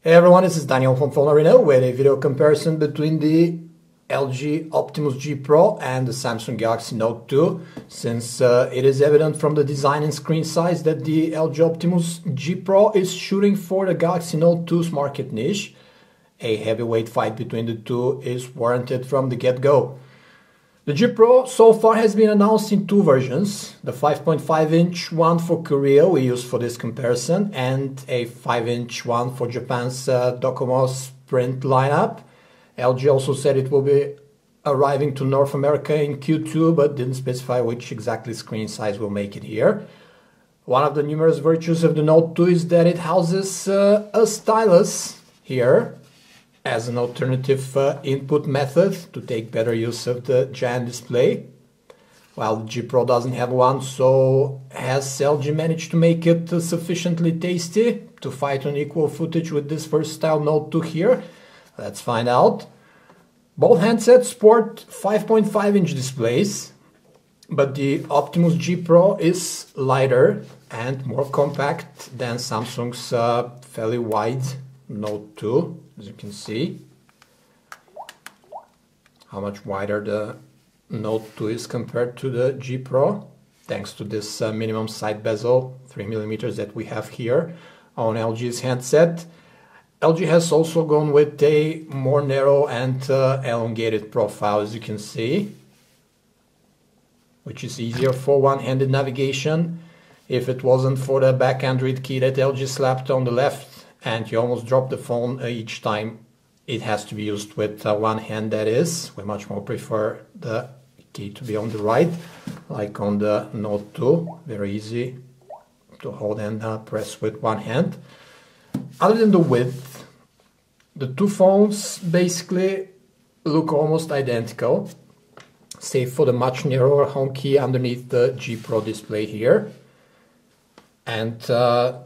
Hey everyone, this is Daniel from Phone Arena with a video comparison between the LG Optimus G Pro and the Samsung Galaxy Note 2, since it is evident from the design and screen size that the LG Optimus G Pro is shooting for the Galaxy Note 2's market niche. A heavyweight fight between the two is warranted from the get-go. The G Pro so far has been announced in two versions, the 5.5-inch one for Korea we use for this comparison, and a 5-inch one for Japan's Docomo Sprint lineup. LG also said it will be arriving to North America in Q2, but didn't specify which exactly screen size will make it here. One of the numerous virtues of the Note 2 is that it houses a stylus here as an alternative input method to take better use of the giant display, while the G Pro doesn't have one. So has LG managed to make it sufficiently tasty to fight on equal footage with this versatile Note 2 here? Let's find out. Both handsets sport 5.5-inch displays, but the Optimus G Pro is lighter and more compact than Samsung's fairly wide Note 2, as you can see. How much wider the Note 2 is compared to the G Pro, thanks to this minimum side bezel, 3mm, that we have here on LG's handset. LG has also gone with a more narrow and elongated profile, as you can see, which is easier for one-handed navigation. If it wasn't for the back Android key that LG slapped on the left, and you almost drop the phone each time it has to be used with one hand, that is. We much more prefer the key to be on the right, like on the Note 2. Very easy to hold and press with one hand. Other than the width, the two phones basically look almost identical, save for the much narrower home key underneath the G Pro display here. And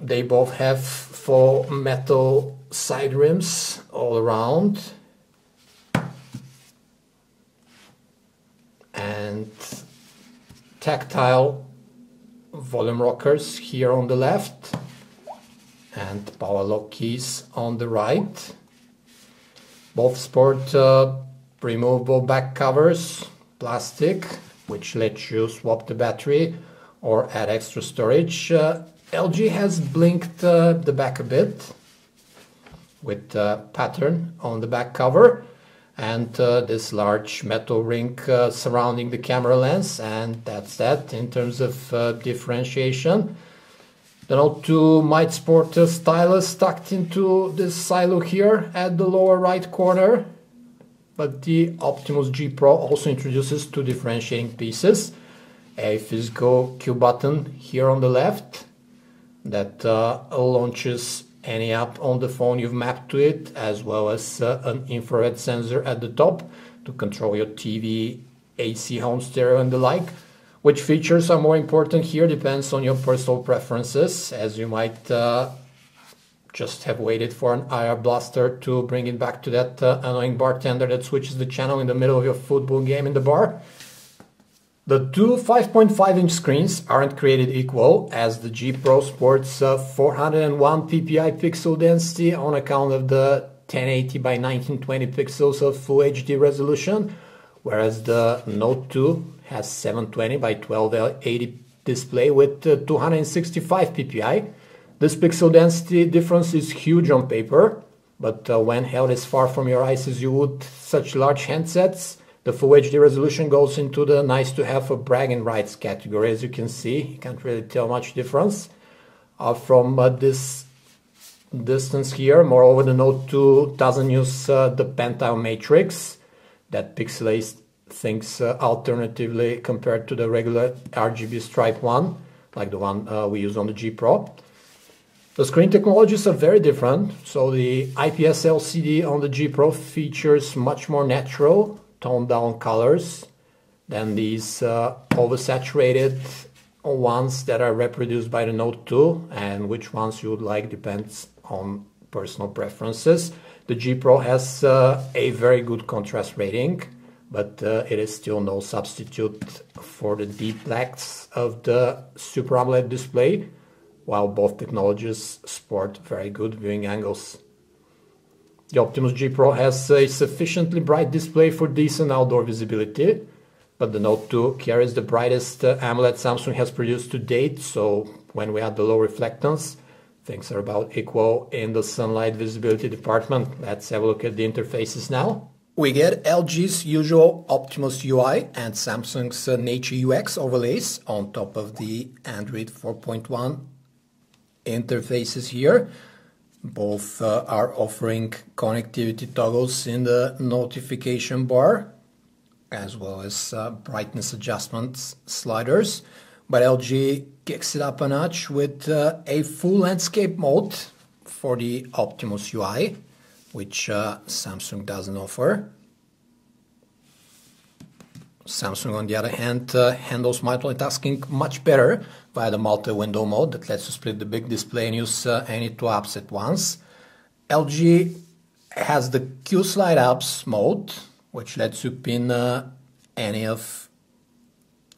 they both have faux metal side rims all around, and tactile volume rockers here on the left, and power lock keys on the right. Both sport removable back covers, plastic, which lets you swap the battery or add extra storage. LG has blinked the back a bit with a pattern on the back cover, and this large metal ring surrounding the camera lens, and that's that in terms of differentiation. The Note 2 might sport a stylus tucked into this silo here at the lower right corner, but the Optimus G Pro also introduces two differentiating pieces: a physical Q button here on the left that launches any app on the phone you've mapped to it, as well as an infrared sensor at the top to control your TV, AC, home stereo and the like. Which features are more important here depends on your personal preferences, as you might just have waited for an IR blaster to bring it back to that annoying bartender that switches the channel in the middle of your football game in the bar. The two 5.5-inch screens aren't created equal, as the G Pro sports 401 ppi pixel density on account of the 1080 by 1920 pixels of Full HD resolution, whereas the Note 2 has 720 by 1280 display with 265 ppi. This pixel density difference is huge on paper, but when held as far from your eyes as you would such large handsets, the Full HD resolution goes into the nice to have for bragging rights category. As you can see, you can't really tell much difference from this distance here. Moreover, the Note 2 doesn't use the pentile matrix that pixelates things alternatively compared to the regular RGB stripe one, like the one we use on the G Pro. The screen technologies are very different, so the IPS LCD on the G Pro features much more natural, toned down colors than these oversaturated ones that are reproduced by the Note 2, and which ones you would like depends on personal preferences. The G Pro has a very good contrast rating, but it is still no substitute for the deep blacks of the Super AMOLED display, while both technologies sport very good viewing angles. The Optimus G Pro has a sufficiently bright display for decent outdoor visibility, but the Note 2 carries the brightest AMOLED Samsung has produced to date, so when we add the low reflectance, things are about equal in the sunlight visibility department. Let's have a look at the interfaces now. We get LG's usual Optimus UI and Samsung's Nature UX overlays on top of the Android 4.1 interfaces here. Both are offering connectivity toggles in the notification bar, as well as brightness adjustment sliders. But LG kicks it up a notch with a full landscape mode for the Optimus UI, which Samsung doesn't offer. Samsung, on the other hand, handles multitasking much better via the multi-window mode that lets you split the big display and use any two apps at once. LG has the Q-Slide Apps mode, which lets you pin any of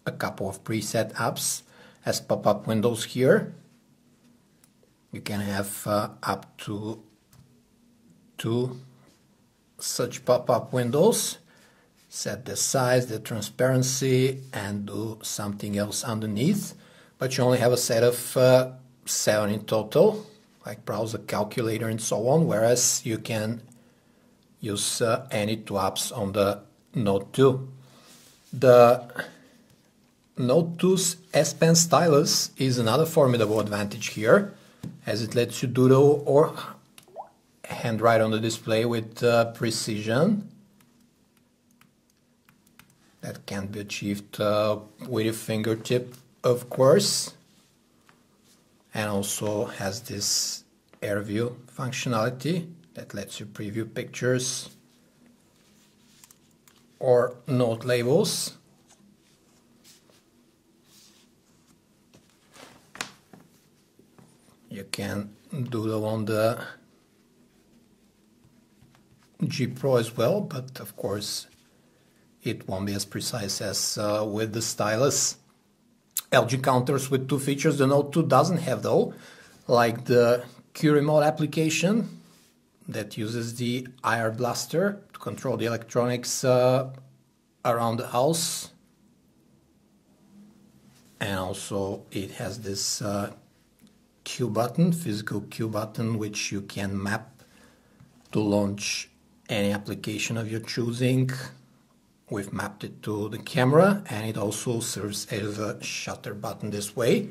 a couple of preset apps as pop-up windows here. You can have up to 2 such pop-up windows. Set the size, the transparency, and do something else underneath. But you only have a set of 7 in total, like browser, calculator, and so on, whereas you can use any two apps on the Note 2. The Note 2's S Pen stylus is another formidable advantage here, as it lets you doodle or handwrite on the display with precision. That can be achieved with your fingertip, of course, and also has this air view functionality that lets you preview pictures or note labels. You can doodle on the G Pro as well, but of course it won't be as precise as with the stylus. LG counters with 2 features the Note 2 doesn't have though, like the Q Remote application that uses the IR Blaster to control the electronics around the house. And also it has this Q button, physical Q button, which you can map to launch any application of your choosing. We've mapped it to the camera, and it also serves as a shutter button this way.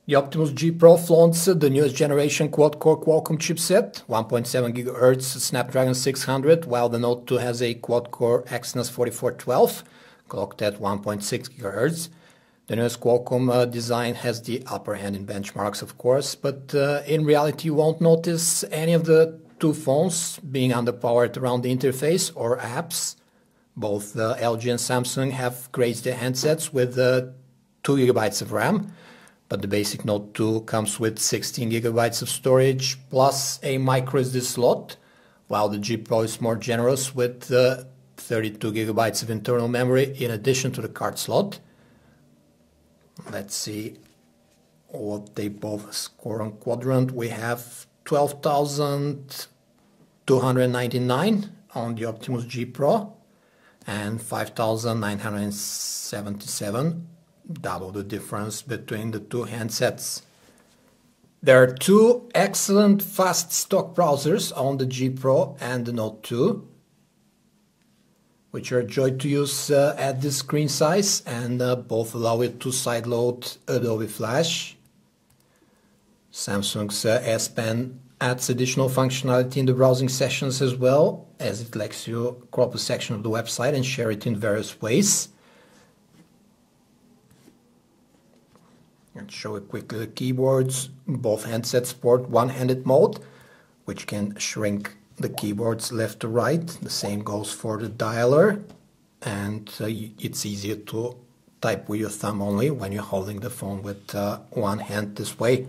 The Optimus G Pro flaunts the newest generation quad-core Qualcomm chipset, 1.7 GHz Snapdragon 600, while the Note 2 has a quad-core Exynos 4412, clocked at 1.6 GHz. The newest Qualcomm design has the upper hand in benchmarks, of course, but in reality you won't notice any of the 2 phones being underpowered around the interface or apps. Both LG and Samsung have graced their handsets with 2 GB of RAM, but the basic Note 2 comes with 16 GB of storage plus a microSD slot, while the G Pro is more generous with 32 GB of internal memory in addition to the card slot. Let's see what they both score on Quadrant. We have 12,299 on the Optimus G Pro and 5,977, double the difference between the 2 handsets. There are 2 excellent fast stock browsers on the G Pro and the Note 2, which are a joy to use at this screen size, and both allow you to sideload Adobe Flash. Samsung's S Pen adds additional functionality in the browsing sessions as well, as it lets you crop a section of the website and share it in various ways. Let's show you quickly the keyboards. Both handsets support one-handed mode, which can shrink the keyboards left to right. The same goes for the dialer, and it's easier to type with your thumb only when you're holding the phone with one hand this way.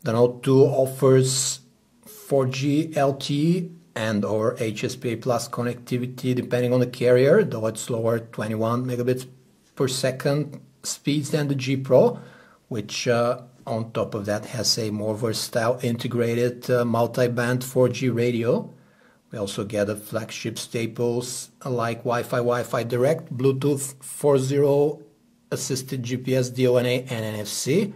The Note 2 offers 4G LTE and or HSPA Plus connectivity depending on the carrier, though it's lower 21 megabits per second speeds than the G Pro, which on top of that has a more versatile integrated multi-band 4G radio. We also get the flagship staples like Wi-Fi Direct, Bluetooth 4.0, assisted GPS, DONA and NFC,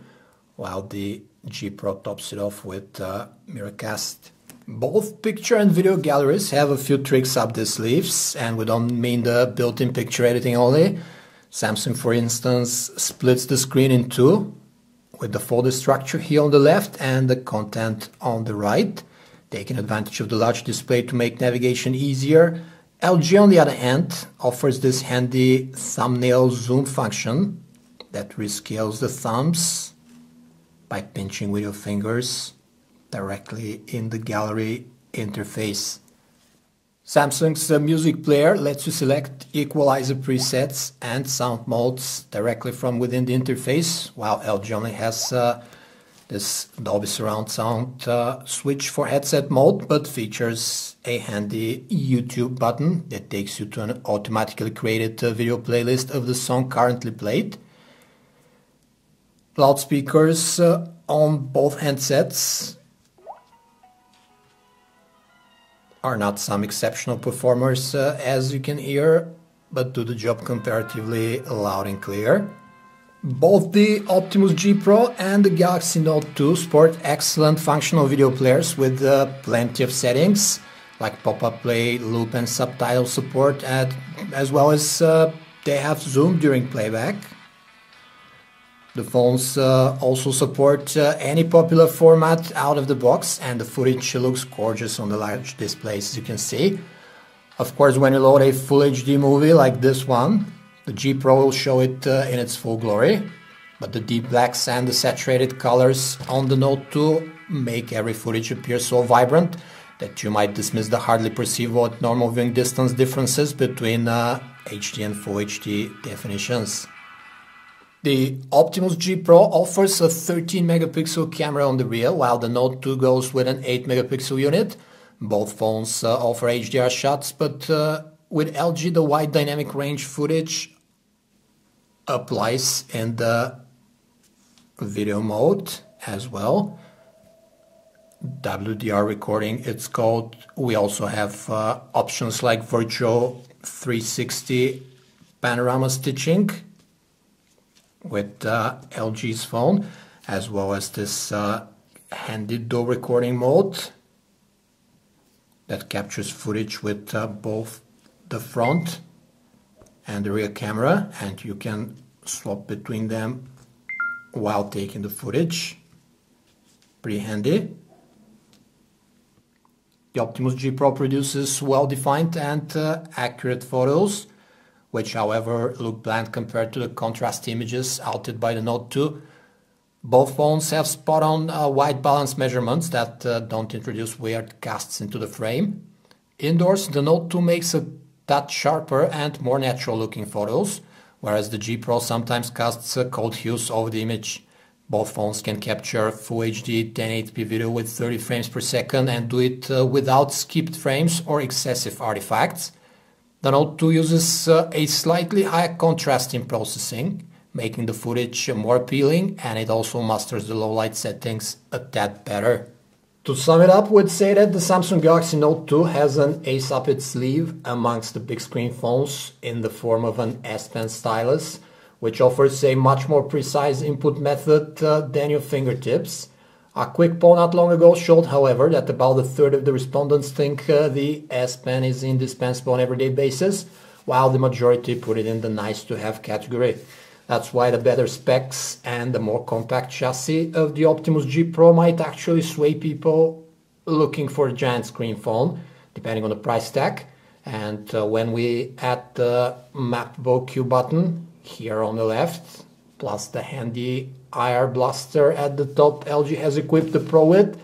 while the G Pro tops it off with Miracast. Both picture and video galleries have a few tricks up their sleeves, and we don't mean the built-in picture editing only. Samsung, for instance, splits the screen in two, with the folder structure here on the left and the content on the right, taking advantage of the large display to make navigation easier. LG, on the other hand, offers this handy thumbnail zoom function that rescales the thumbs by pinching with your fingers directly in the gallery interface. Samsung's music player lets you select equalizer presets and sound modes directly from within the interface, while LG only has this Dolby Surround sound switch for headset mode, but features a handy YouTube button that takes you to an automatically created video playlist of the song currently played. Loudspeakers on both handsets are not some exceptional performers, as you can hear, but do the job comparatively loud and clear. Both the Optimus G Pro and the Galaxy Note 2 sport excellent functional video players with plenty of settings, like pop-up play, loop and subtitle support, as well as they have zoom during playback. The phones also support any popular format out of the box, and the footage looks gorgeous on the large displays, as you can see. Of course, when you load a full HD movie like this one, the G Pro will show it in its full glory, but the deep blacks and the saturated colors on the Note 2 make every footage appear so vibrant that you might dismiss the hardly perceivable at normal viewing distance differences between HD and Full HD definitions. The Optimus G Pro offers a 13 megapixel camera on the rear, while the Note 2 goes with an 8 megapixel unit. Both phones offer HDR shots, but with LG the wide dynamic range footage applies in the video mode as well. WDR recording it's called. We also have options like virtual 360 panorama stitching with LG's phone, as well as this handy dual recording mode that captures footage with both the front and the rear camera, and you can swap between them while taking the footage. Pretty handy. The Optimus G Pro produces well-defined and accurate photos, which however look bland compared to the contrast images outed by the Note 2. Both phones have spot-on white balance measurements that don't introduce weird casts into the frame. Indoors, the Note 2 makes a touch sharper and more natural looking photos, whereas the G Pro sometimes casts cold hues over the image. Both phones can capture Full HD 1080p video with 30 frames per second and do it without skipped frames or excessive artifacts. The Note 2 uses a slightly higher contrast in processing, making the footage more appealing, and it also masters the low light settings a tad better. To sum it up, we'd say that the Samsung Galaxy Note 2 has an ace up its sleeve amongst the big screen phones in the form of an S Pen stylus, which offers a much more precise input method than your fingertips. A quick poll not long ago showed, however, that about a third of the respondents think the S Pen is indispensable on an everyday basis, while the majority put it in the nice to have category. That's why the better specs and the more compact chassis of the Optimus G Pro might actually sway people looking for a giant screen phone, depending on the price tag. And when we add the mappable Q button here on the left, plus the handy IR blaster at the top LG has equipped the Pro with,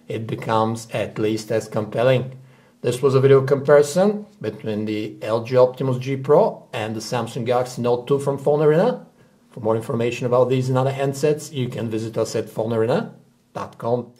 it becomes at least as compelling. This was a video comparison between the LG Optimus G Pro and the Samsung Galaxy Note 2 from Phone Arena. For more information about these and other handsets, you can visit us at phonearena.com.